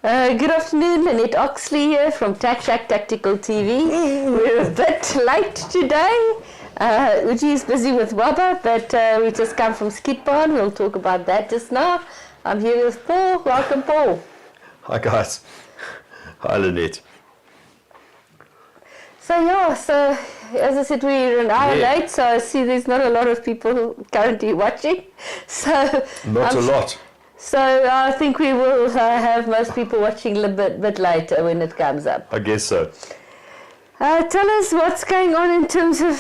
Good afternoon, Lynette Oxley here from Tax Shack Tactical TV. We're a bit late today. Uji is busy with Wabba, but we just come from SKIETBAAN. We'll talk about that just now. I'm here with Paul. Welcome, Paul. Hi, guys. Hi, Lynette. So, as I said, we're an hour late, so I see there's not a lot of people currently watching. So Not a lot. So I think we will have most people watching a little bit later when it comes up. I guess so. Tell us what's going on in terms of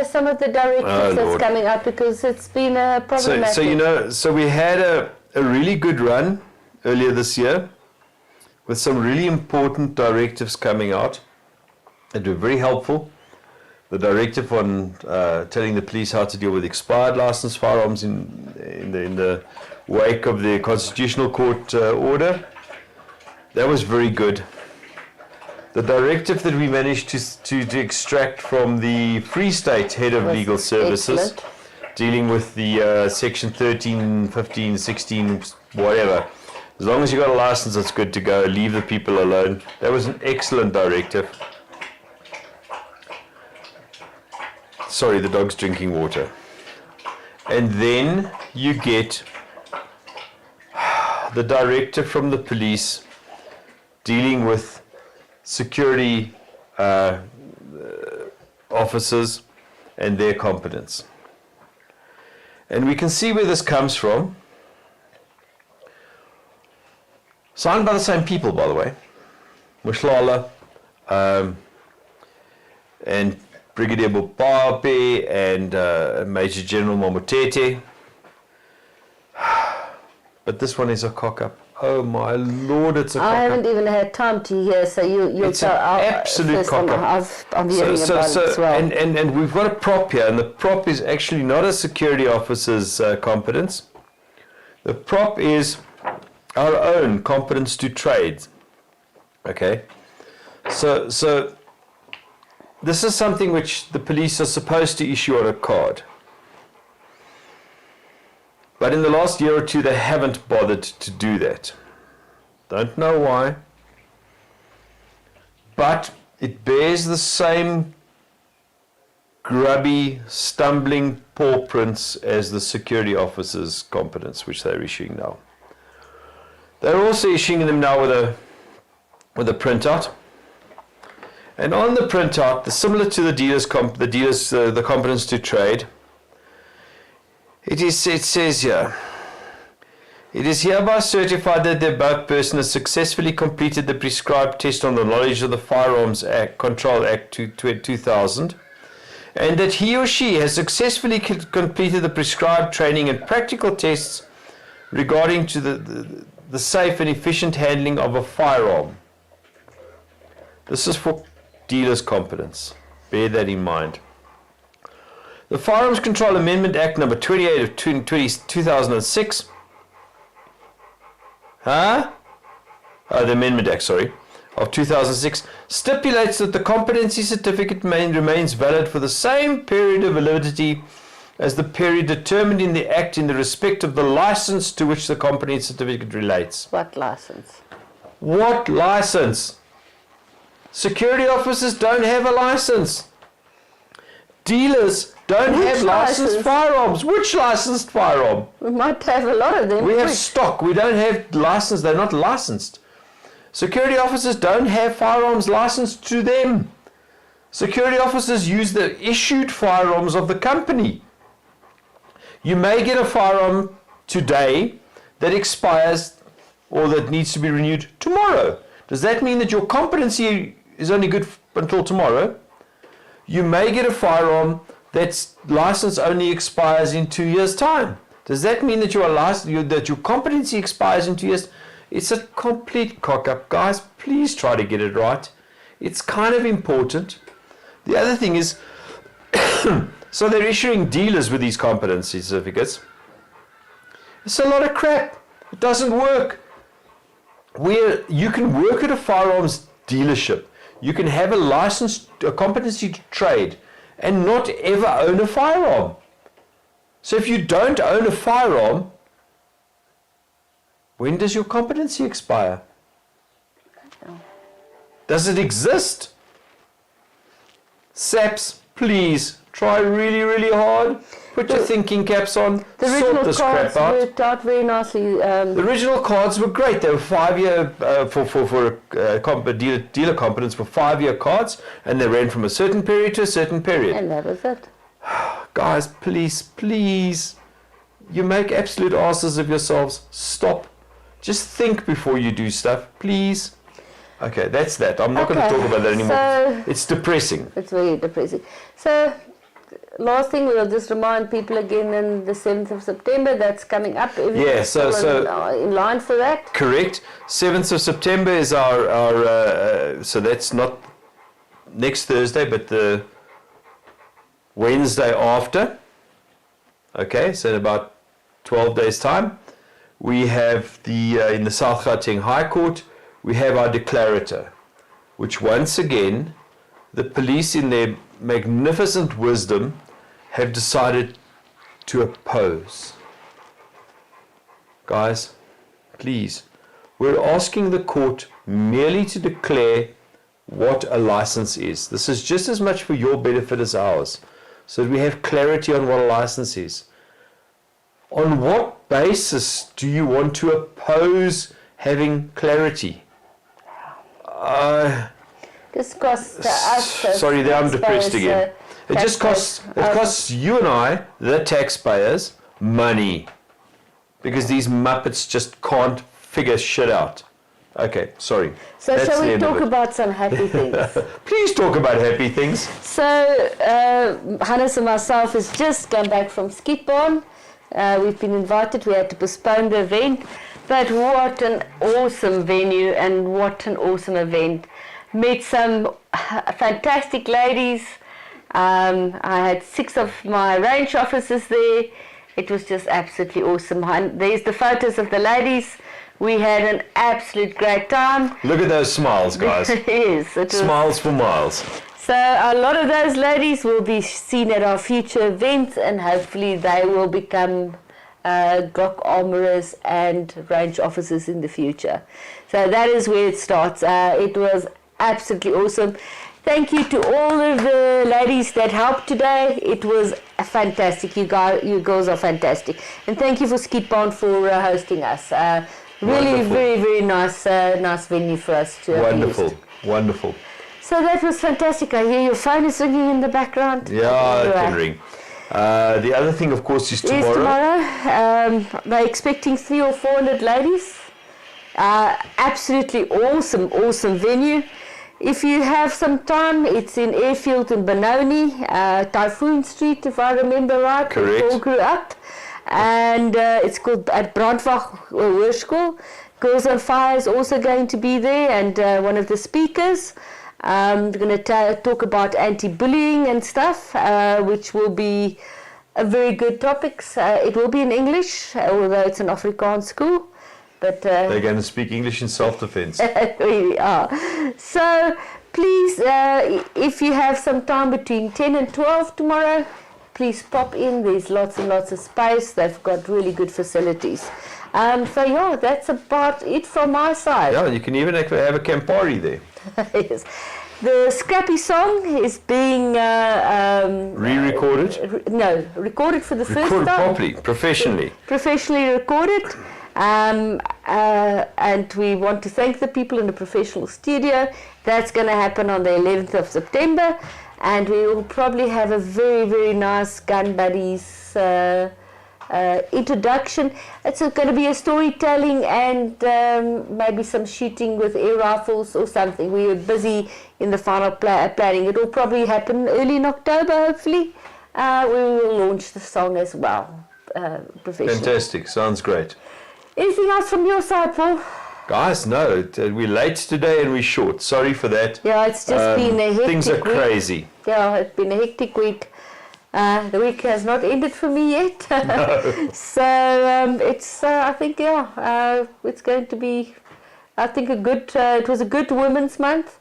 some of the directives that's coming up, because it's been problematic. So we had a really good run earlier this year with some really important directives coming out that were very helpful. The directive on telling the police how to deal with expired licensed firearms in the wake of the Constitutional Court order. That was very good. The directive that we managed to extract from the Free State Head of Legal Services, dealing with the Section 13, 15, 16, whatever. As long as you got a license, it's good to go. Leave the people alone. That was an excellent directive. Sorry, the dog's drinking water. And then you get the directive from the police dealing with security officers and their competence. And we can see where this comes from. Signed by the same people, by the way. Mushlala and Brigadier Bopape and Major General Momotete. But this one is a cock-up. Oh my Lord, it's a cock-up. I haven't even had time to hear, so you'll it's tell. It's an absolute cock-up. I'm hearing about it as well. And we've got a prop here, and the prop is actually not a security officer's competence. The prop is our own competence to trade. Okay? So this is something which the police are supposed to issue on a card. But in the last year or two, they haven't bothered to do that. Don't know why. But it bears the same grubby, stumbling paw prints as the security officer's competence, which they're issuing now. They're also issuing them now with a printout. And on the printout, similar to the competence to trade, it says here, it is hereby certified that the above person has successfully completed the prescribed test on the knowledge of the Firearms Act, Control Act 2000, and that he or she has successfully completed the prescribed training and practical tests regarding to the safe and efficient handling of a firearm. This is for dealer's competence. Bear that in mind. The Firearms Control Amendment Act number 28 of 2006. The Amendment Act, of 2006 stipulates that the competency certificate remains valid for the same period of validity as the period determined in the Act in the respect of the license to which the competency certificate relates. What license? What license? Security officers don't have a license. Dealers don't have licensed firearms. Which licensed firearm? We might have a lot of them. We have stock. We don't have license. They're not licensed. Security officers don't have firearms licensed to them. Security officers use the issued firearms of the company. You may get a firearm today that expires or that needs to be renewed tomorrow. Does that mean that your competency is only good until tomorrow? You may get a firearm that's license only expires in 2 years' time. Does that mean that that your competency expires in 2 years? It's a complete cock-up. Guys, please try to get it right. It's kind of important. The other thing is, so they're issuing dealers with these competency certificates. It's a lot of crap. It doesn't work. Where you can work at a firearms dealership, you can have a competency to trade and not ever own a firearm. So if you don't own a firearm, when does your competency expire? Does it exist? SAPs, please try really, really hard. Put your thinking caps on. The Sort original this cards crap out. worked out very nicely. The original cards were great. They were 5-year dealer competence for 5-year cards, and they ran from a certain period to a certain period. And that was it. Guys, please, you make absolute asses of yourselves. Stop. Just think before you do stuff, please. Okay, that's that. I'm not going to talk about that anymore. So it's depressing. It's very depressing. So, last thing, we'll just remind people again in the 7th of September, that's coming up. Yeah, so in line for that. Correct. 7th of September is our so that's not next Thursday, but the Wednesday after. Okay, so in about 12 days' time, we have in the South Gauteng High Court, we have our declarator, which once again, the police in their magnificent wisdom have decided to oppose. Guys, please, we're asking the court merely to declare what a license is. This is just as much for your benefit as ours, so that we have clarity on what a license is. On what basis do you want to oppose having clarity? This costs us. Sorry, there I'm depressed again. It just costs you and I, the taxpayers, money, because these muppets just can't figure shit out. Okay, sorry. So shall we talk about some happy things? Please talk about happy things. So Hannes and myself has just come back from SKIETBAAN. We've been invited. We had to postpone the event, but what an awesome venue and what an awesome event. Met some fantastic ladies. I had 6 of my range officers there. It was just absolutely awesome. There's the photos of the ladies. We had an absolute great time. Look at those smiles, guys. Yes, it was. Smiles for miles. So a lot of those ladies will be seen at our future events, and hopefully they will become Glock armourers and range officers in the future. So that is where it starts. It was absolutely awesome. Thank you to all of the ladies that helped today. It was fantastic. You girls are fantastic. And thank you for SKIETBAAN for hosting us. Really, Wonderful. very, very nice venue for us to Wonderful. So that was fantastic. I hear your phone is ringing in the background. Yeah, it can ring. The other thing, of course, is tomorrow. They're expecting 300 or 400 ladies. Absolutely awesome venue. If you have some time, it's in Airfield in Benoni, Typhoon Street, if I remember right. Correct. We all grew up. And it's called at Brandwag Hoerskoel. Girls on Fire is also going to be there, and one of the speakers. We're going to talk about anti-bullying and stuff, which will be a very good topics. It will be in English, although it's an Afrikaans school. But they're going to speak English in self-defense. Really are. So please, if you have some time between 10 and 12 tomorrow, please pop in. There's lots and lots of space. They've got really good facilities. So yeah, that's about it from my side. Yeah, you can even have a Campari there. Yes. The Scrappy song is being re-recorded? Recorded for the first time. Recorded properly, professionally. Professionally recorded. And we want to thank the people in the professional studio. That's going to happen on the 11th of September. And we will probably have a very, very nice Gun Buddies introduction. It's going to be a storytelling and maybe some shooting with air rifles or something. We are busy in the final planning. It will probably happen early in October, hopefully. We will launch the song as well, professionally. Fantastic, sounds great. Anything else from your side, Paul? Guys, no, we're late today and we're short. Sorry for that. Yeah, it's just been a hectic week. Things are crazy. Yeah, it's been a hectic week. The week has not ended for me yet. No. So it's, I think, it's going to be, I think, it was a good Women's Month.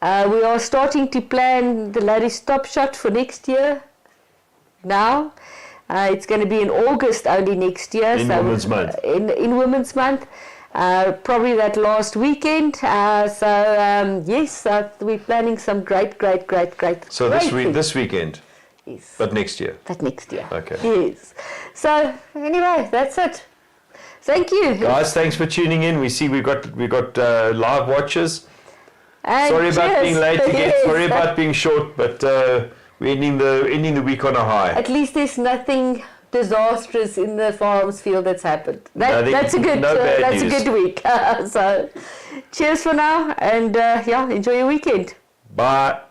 We are starting to plan the Ladies Top Shot for next year now. It's going to be in August only next year. In Women's Month. In Women's Month. probably that last weekend. Yes, we're planning some great. So this weekend, yes, but next year. but next year. Okay. Yes. So anyway, that's it. Thank you, Guys, thanks for tuning in. We see we got live watchers. and Sorry about cheers. being late again. Yes. Sorry about being short, but we're ending the week on a high. At least there's nothing disastrous in the farms field that's happened. That's a good. No bad that's news. a good week. So, cheers for now, and enjoy your weekend. Bye.